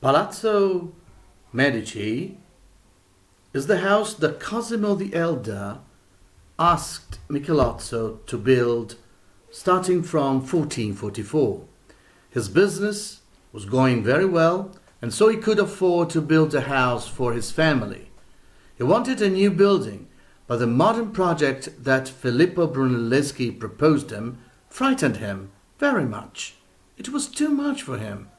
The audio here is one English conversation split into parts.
Palazzo Medici is the house that Cosimo the Elder asked Michelozzo to build starting from 1444. His business was going very well, and so he could afford to build a house for his family. He wanted a new building, but the modern project that Filippo Brunelleschi proposed him frightened him very much. It was too much for him.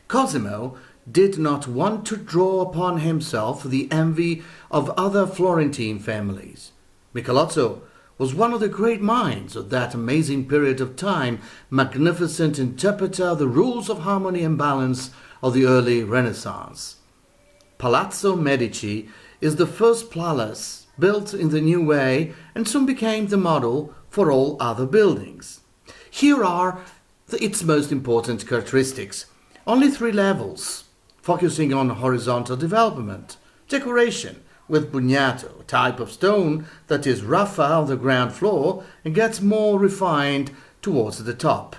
Cosimo did not want to draw upon himself the envy of other Florentine families. Michelozzo was one of the great minds of that amazing period of time, magnificent interpreter of the rules of harmony and balance of the early Renaissance. Palazzo Medici is the first palace built in the new way and soon became the model for all other buildings. Here are its most important characteristics. Only 3 levels, focusing on horizontal development, decoration with bugnato, a type of stone that is rougher on the ground floor and gets more refined towards the top,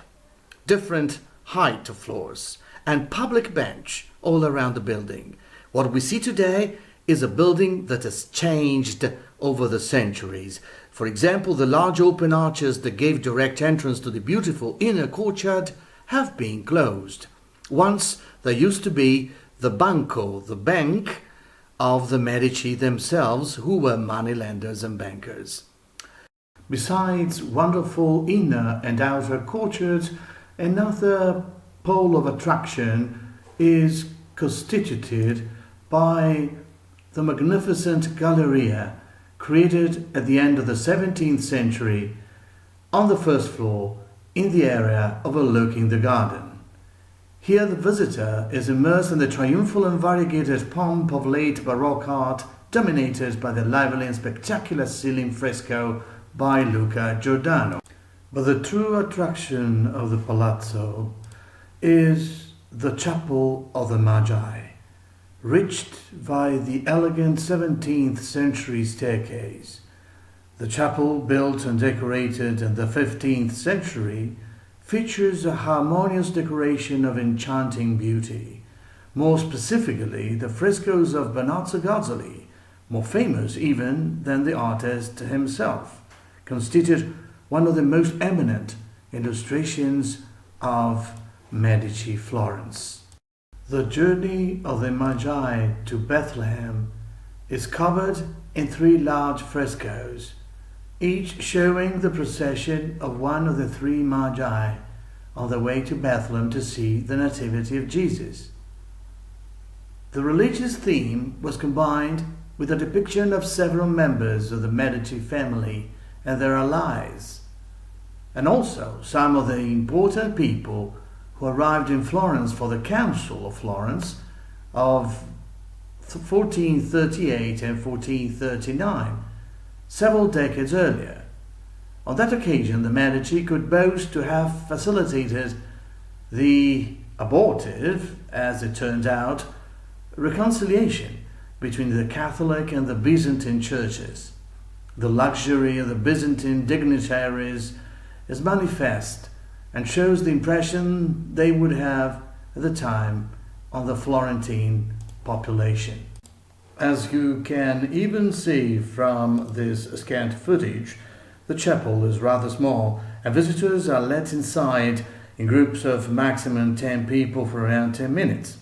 different height of floors, and public bench all around the building. What we see today is a building that has changed over the centuries. For example, the large open arches that gave direct entrance to the beautiful inner courtyard have been closed. Once there used to be the banco, the bank of the Medici themselves, who were moneylenders and bankers. Besides wonderful inner and outer courtyards, another pole of attraction is constituted by the magnificent Galleria, created at the end of the 17th century on the first floor in the area overlooking the garden. Here the visitor is immersed in the triumphal and variegated pomp of late Baroque art, dominated by the lively and spectacular ceiling fresco by Luca Giordano. But the true attraction of the palazzo is the chapel of the Magi, reached by the elegant 17th century staircase. The chapel, built and decorated in the 15th century, features a harmonious decoration of enchanting beauty. More specifically, the frescoes of Benozzo Gozzoli, more famous even than the artist himself, constitute one of the most eminent illustrations of Medici Florence. The journey of the Magi to Bethlehem is covered in 3 large frescoes, each showing the procession of one of the 3 Magi on their way to Bethlehem to see the Nativity of Jesus. The religious theme was combined with a depiction of several members of the Medici family and their allies, and also some of the important people who arrived in Florence for the Council of Florence of 1438 and 1439, several decades earlier. On that occasion, the Medici could boast to have facilitated the abortive, as it turned out, reconciliation between the Catholic and the Byzantine churches. The luxury of the Byzantine dignitaries is manifest and shows the impression they would have at the time on the Florentine population. As you can even see from this scant footage, the chapel is rather small and visitors are let inside in groups of maximum 10 people for around 10 minutes.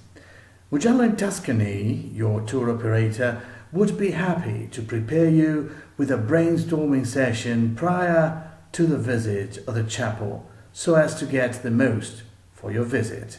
Mugello&Tuscany, your tour operator, would be happy to prepare you with a brainstorming session prior to the visit of the chapel so as to get the most for your visit.